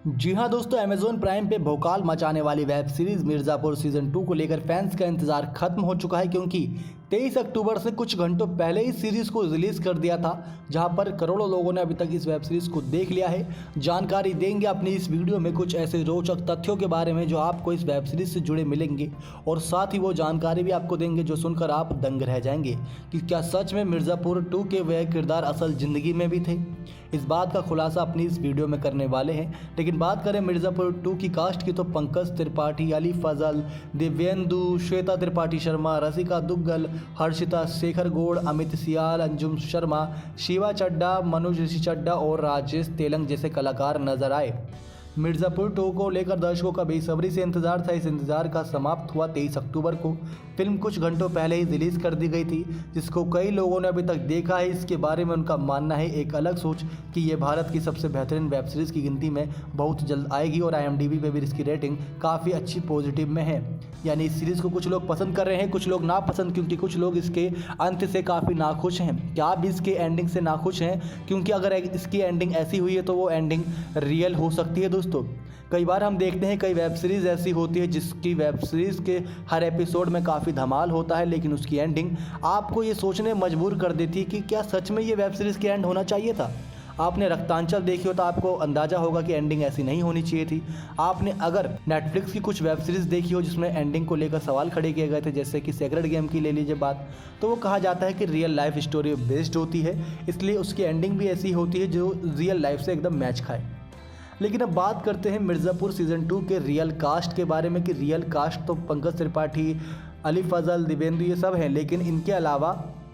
जी हाँ दोस्तों, Amazon prime पे भौकाल मचाने वाली वेब सीरीज मिर्ज़ापुर सीजन 2 को लेकर फैंस का इंतजार खत्म हो चुका है, क्योंकि 23 अक्टूबर से कुछ घंटों पहले ही सीरीज को रिलीज कर दिया था, जहां पर करोड़ों लोगों ने अभी तक इस वेब सीरीज को देख लिया है। जानकारी देंगे अपनी इस वीडियो में कुछ ऐसे रोचक तथ्यों के बारे में जो आपको इस वेब सीरीज से जुड़े मिलेंगे, और साथ ही वो जानकारी भी आपको देंगे जो सुनकर आप दंग रह जाएंगे कि क्या सच में मिर्ज़ापुर 2 के वह किरदार असल जिंदगी में भी थे। इस बात का खुलासा अपनी इस वीडियो में करने वाले हैं। लेकिन बात करें मिर्ज़ापुर 2 की कास्ट की, तो पंकज त्रिपाठी, अली फजल, दिव्येंदु, श्वेता त्रिपाठी शर्मा, रसिका दुग्गल, हर्षिता शेखर गौड़, अमित सियाल, अंजुम शर्मा, शिवा चड्डा, मनोज ऋषि चड्डा और राजेश तेलंग जैसे कलाकार नजर आए। मिर्ज़ापुर 2 को लेकर दर्शकों का बेसब्री से इंतजार था। इस इंतजार का समाप्त हुआ 23 अक्टूबर को। फिल्म कुछ घंटों पहले ही रिलीज़ कर दी गई थी, जिसको कई लोगों ने अभी तक देखा है। इसके बारे में उनका मानना है एक अलग सोच कि ये भारत की सबसे बेहतरीन वेब सीरीज़ की गिनती में बहुत जल्द आएगी, और IMDb पे भी इसकी रेटिंग काफ़ी अच्छी पॉजिटिव में है। यानी इस सीरीज़ को कुछ लोग पसंद कर रहे हैं, कुछ लोग नापसंद, क्योंकि कुछ लोग इसके अंत से काफ़ी नाखुश हैं। क्या आप इसके एंडिंग से नाखुश हैं? क्योंकि अगर इसकी एंडिंग ऐसी हुई है तो वो एंडिंग रियल हो सकती है। दोस्तों, कई बार हम देखते हैं कई वेब सीरीज़ ऐसी होती है जिसकी वेब सीरीज़ के हर एपिसोड में काफ़ी धमाल होता है, लेकिन उसकी एंडिंग आपको ये सोचने मजबूर कर देती है कि क्या सच में ये वेब सीरीज़ की एंड होना चाहिए था। आपने रक्तांचल देखी हो तो आपको अंदाज़ा होगा कि एंडिंग ऐसी नहीं होनी चाहिए थी। आपने अगर नेटफ्लिक्स की कुछ वेब सीरीज़ देखी हो जिसमें एंडिंग को लेकर सवाल खड़े किए गए थे, जैसे कि सेक्रेड गेम की ले लीजिए बात, तो वो कहा जाता है कि रियल लाइफ स्टोरी बेस्ड होती है, इसलिए उसकी एंडिंग भी ऐसी होती है जो रियल लाइफ से एकदम मैच खाए। लेकिन अब बात करते हैं मिर्ज़ापुर सीजन 2 के रियल कास्ट के बारे में कि रियल कास्ट तो पंकज त्रिपाठी, अली फजल, दिव्येंदु ये सब हैं, लेकिन इनके अलावा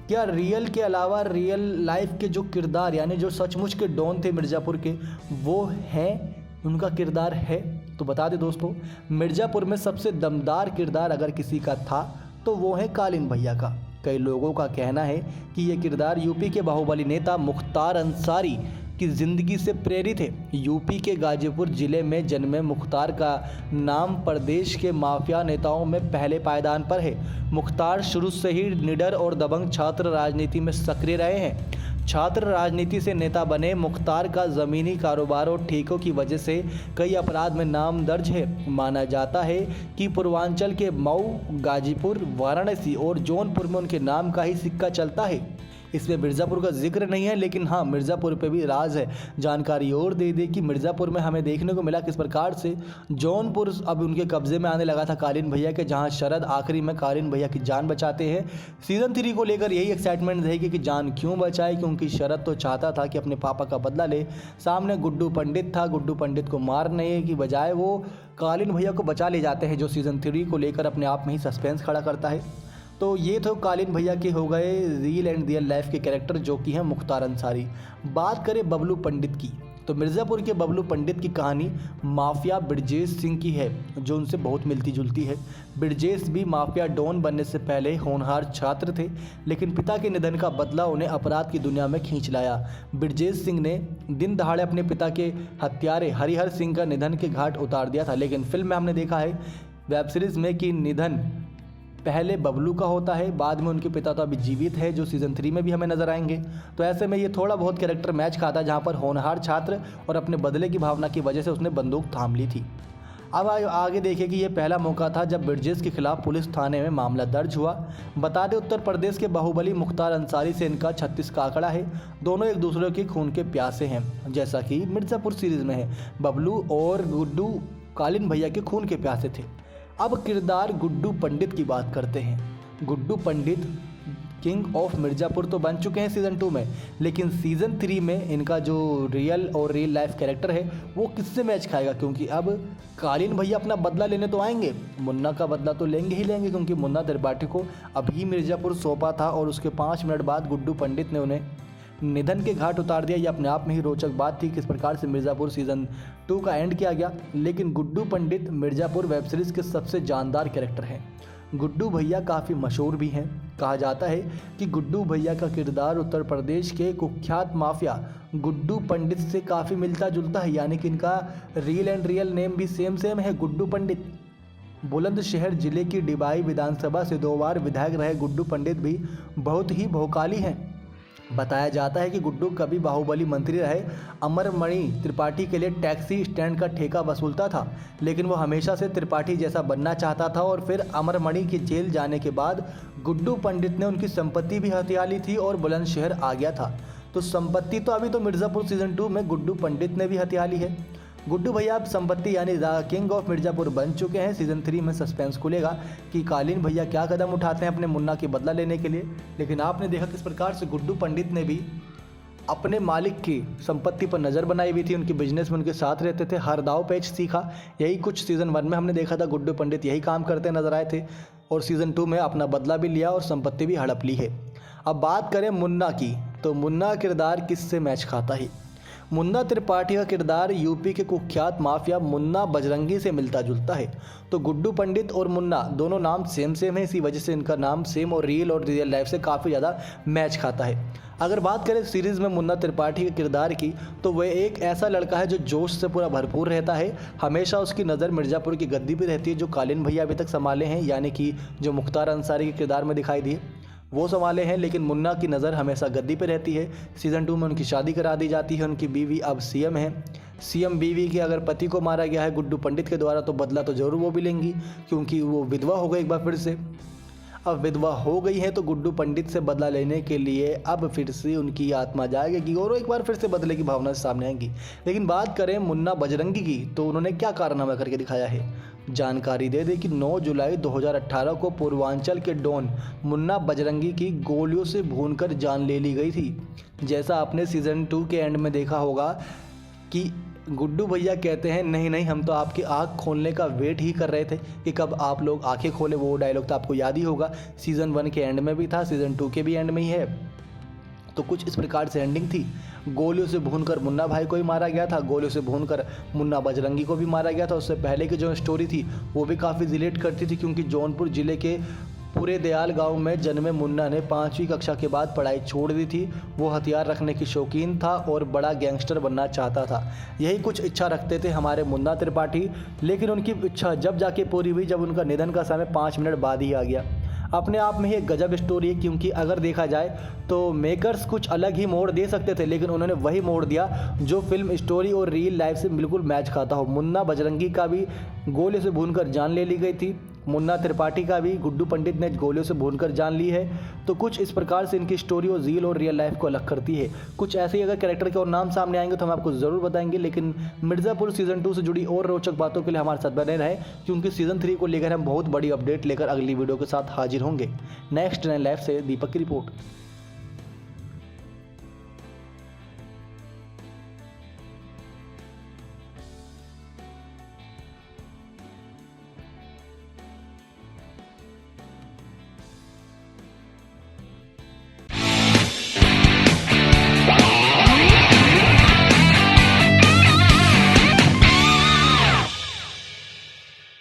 क्या रियल के अलावा रियल लाइफ के जो किरदार, यानी जो सचमुच के डॉन थे मिर्ज़ापुर के, वो हैं, उनका किरदार है? तो बता दें दोस्तों, मिर्ज़ापुर में सबसे दमदार किरदार अगर किसी का था तो वो है कालीन भैया का। कई लोगों का कहना है कि ये किरदार यूपी के बाहुबली नेता मुख्तार अंसारी की ज़िंदगी से प्रेरित है। यूपी के गाजीपुर ज़िले में जन्मे मुख्तार का नाम प्रदेश के माफिया नेताओं में पहले पायदान पर है। मुख्तार शुरू से ही निडर और दबंग छात्र राजनीति में सक्रिय रहे हैं। छात्र राजनीति से नेता बने मुख्तार का ज़मीनी कारोबार और ठेकों की वजह से कई अपराध में नाम दर्ज है। माना जाता है कि पूर्वांचल के मऊ, गाजीपुर, वाराणसी और जौनपुर में उनके नाम का ही सिक्का चलता है। इसमें मिर्ज़ापुर का जिक्र नहीं है, लेकिन हाँ, मिर्ज़ापुर पे भी राज है। जानकारी और दे दी कि मिर्ज़ापुर में हमें देखने को मिला किस प्रकार से जौनपुर अब उनके कब्जे में आने लगा था कालीन भैया के, जहां शरद आखिरी में कालीन भैया की जान बचाते हैं। सीज़न 3 को लेकर यही एक्साइटमेंट रहेगी कि जान क्यों बचाए, क्योंकि शरद तो चाहता था कि अपने पापा का बदला ले। सामने गुड्डू पंडित था, गुड्डू पंडित को मारने की बजाय वो कालीन भैया को बचा ले जाते हैं, जो सीज़न 3 को लेकर अपने आप में ही सस्पेंस खड़ा करता है। तो ये तो कालीन भैया के हो गए रियल एंड रियल लाइफ के कैरेक्टर, जो कि हैं मुख्तार अंसारी। बात करें बबलू पंडित की, तो मिर्ज़ापुर के बबलू पंडित की कहानी माफिया ब्रजेश सिंह की है, जो उनसे बहुत मिलती जुलती है। ब्रजेश भी माफिया डॉन बनने से पहले होनहार छात्र थे, लेकिन पिता के निधन का बदला उन्हें अपराध की दुनिया में खींच लाया। ब्रजेश सिंह ने दिन दहाड़े अपने पिता के हत्यारे हरिहर सिंह का निधन के घाट उतार दिया था, लेकिन फिल्म में हमने देखा है वेब सीरीज़ में कि निधन पहले बबलू का होता है, बाद में उनके पिता तो अभी जीवित है, जो सीज़न 3 में भी हमें नजर आएंगे। तो ऐसे में ये थोड़ा बहुत कैरेक्टर मैच खाता है, जहाँ पर होनहार छात्र और अपने बदले की भावना की वजह से उसने बंदूक थाम ली थी। अब आगे देखिए कि ये पहला मौका था जब ब्रजेश के खिलाफ पुलिस थाने में मामला दर्ज हुआ। बता दें, उत्तर प्रदेश के बाहुबली मुख्तार अंसारी से इनका 36 का आंकड़ा है। दोनों एक दूसरे के खून के प्यासे हैं, जैसा कि मिर्ज़ापुर सीरीज़ में है। बबलू और गुड्डू कालीन भैया के खून के प्यासे थे। अब किरदार गुड्डू पंडित की बात करते हैं। गुड्डू पंडित किंग ऑफ मिर्ज़ापुर तो बन चुके हैं सीज़न 2 में, लेकिन सीज़न 3 में इनका जो रियल और रियल लाइफ कैरेक्टर है वो किससे मैच खाएगा, क्योंकि अब कालीन भैया अपना बदला लेने तो आएंगे, मुन्ना का बदला तो लेंगे ही लेंगे, क्योंकि मुन्ना त्रिपाठी को अभी मिर्ज़ापुर सौंपा था और उसके 5 मिनट बाद गुड्डू पंडित ने उन्हें निधन के घाट उतार दिया। ये अपने आप में ही रोचक बात थी किस प्रकार से मिर्ज़ापुर सीज़न 2 का एंड किया गया। लेकिन गुड्डू पंडित मिर्ज़ापुर वेब सीरीज़ के सबसे जानदार कैरेक्टर हैं। गुड्डू भैया काफ़ी मशहूर भी हैं। कहा जाता है कि गुड्डू भैया का किरदार उत्तर प्रदेश के कुख्यात माफिया गुड्डू पंडित से काफ़ी मिलता जुलता है, यानी कि इनका रियल एंड रियल नेम भी सेम है, गुड्डू पंडित। बुलंदशहर जिले की डिबाई विधानसभा से 2 बार विधायक रहे गुड्डू पंडित भी बहुत ही भौकाली हैं। बताया जाता है कि गुड्डू कभी बाहुबली मंत्री रहे अमरमणि त्रिपाठी के लिए टैक्सी स्टैंड का ठेका वसूलता था, लेकिन वो हमेशा से त्रिपाठी जैसा बनना चाहता था। और फिर अमरमणि के जेल जाने के बाद गुड्डू पंडित ने उनकी संपत्ति भी हथिया ली थी और बुलंदशहर आ गया था। तो संपत्ति तो अभी तो मिर्ज़ापुर सीज़न 2 में गुड्डू पंडित ने भी हथिया ली है। गुड्डू भैया अब संपत्ति यानी द किंग ऑफ मिर्ज़ापुर बन चुके हैं। सीज़न 3 में सस्पेंस खुलेगा कि कालीन भैया क्या कदम उठाते हैं अपने मुन्ना की बदला लेने के लिए। लेकिन आपने देखा किस प्रकार से गुड्डू पंडित ने भी अपने मालिक की संपत्ति पर नज़र बनाई हुई थी, उनके बिजनेस में उनके साथ रहते थे, हर दाव पेच सीखा। यही कुछ सीज़न 1 में हमने देखा था, गुड्डू पंडित यही काम करते नजर आए थे और सीज़न 2 में अपना बदला भी लिया और संपत्ति भी हड़प ली है। अब बात करें मुन्ना की, तो मुन्ना किरदार किससे मैच खाता है। मुन्ना त्रिपाठी का किरदार यूपी के कुख्यात माफिया मुन्ना बजरंगी से मिलता जुलता है। तो गुड्डू पंडित और मुन्ना दोनों नाम सेम है, इसी वजह से इनका नाम सेम और रियल लाइफ से काफ़ी ज़्यादा मैच खाता है। अगर बात करें सीरीज़ में मुन्ना त्रिपाठी के किरदार की, तो वह एक ऐसा लड़का है जो जोश से पूरा भरपूर रहता है। हमेशा उसकी नज़र मिर्ज़ापुर की गद्दी पर रहती है, जो कालीन भैया अभी तक संभाले हैं, यानी कि जो मुख्तार अंसारी के किरदार में दिखाई दिए वो संभाले हैं। लेकिन मुन्ना की नज़र हमेशा गद्दी पे रहती है। सीज़न 2 में उनकी शादी करा दी जाती है, उनकी बीवी अब सीएम है। सीएम बीवी के अगर पति को मारा गया है गुड्डू पंडित के द्वारा, तो बदला तो ज़रूर वो भी लेंगी, क्योंकि वो विधवा हो गई एक बार फिर से। अब विधवा हो गई है तो गुड्डू पंडित से बदला लेने के लिए अब फिर से उनकी आत्मा जाएगी और एक बार फिर से बदले की भावना सामने आएंगी। लेकिन बात करें मुन्ना बजरंगी की, तो उन्होंने क्या कारनामा करके दिखाया है। जानकारी दे दें कि 9 जुलाई 2018 को पूर्वांचल के डॉन मुन्ना बजरंगी की गोलियों से भूनकर जान ले ली गई थी। जैसा आपने सीज़न 2 के एंड में देखा होगा कि गुड्डू भैया कहते हैं नहीं नहीं, हम तो आपकी आँख खोलने का वेट ही कर रहे थे कि कब आप लोग आंखें खोले। वो डायलॉग तो आपको याद ही होगा, सीज़न 1 के एंड में भी था, सीज़न 2 के भी एंड में ही है। तो कुछ इस प्रकार से एंडिंग थी। गोलियों से भूनकर मुन्ना भाई को ही मारा गया था, गोलियों से भूनकर मुन्ना बजरंगी को भी मारा गया था। उससे पहले की जो स्टोरी थी वो भी काफ़ी रिलेट करती थी, क्योंकि जौनपुर ज़िले के पूरे दयाल गांव में जन्मे मुन्ना ने 5वीं कक्षा के बाद पढ़ाई छोड़ दी थी। वो हथियार रखने की शौकीन था और बड़ा गैंगस्टर बनना चाहता था। यही कुछ इच्छा रखते थे हमारे मुन्ना त्रिपाठी, लेकिन उनकी इच्छा जब जाके पूरी हुई जब उनका निधन का समय 5 मिनट बाद ही आ गया। अपने आप में ही एक गजब स्टोरी है, क्योंकि अगर देखा जाए तो मेकर्स कुछ अलग ही मोड़ दे सकते थे, लेकिन उन्होंने वही मोड़ दिया जो फिल्म स्टोरी और रियल लाइफ से बिल्कुल मैच खाता हो। मुन्ना बजरंगी का भी गोली से भूनकर जान ले ली गई थी, मुन्ना त्रिपाठी का भी गुड्डू पंडित ने गोलियों से भूनकर जान ली है। तो कुछ इस प्रकार से इनकी स्टोरी और रील और रियल लाइफ को अलग करती है। कुछ ऐसे ही अगर कैरेक्टर के और नाम सामने आएंगे तो हम आपको ज़रूर बताएंगे। लेकिन मिर्ज़ापुर सीज़न 2 से जुड़ी और रोचक बातों के लिए हमारे साथ बने रहे, क्योंकि सीज़न 3 को लेकर हम बहुत बड़ी अपडेट लेकर अगली वीडियो के साथ हाजिर होंगे। नेक्स्ट 9 लाइफ से दीपक की रिपोर्ट।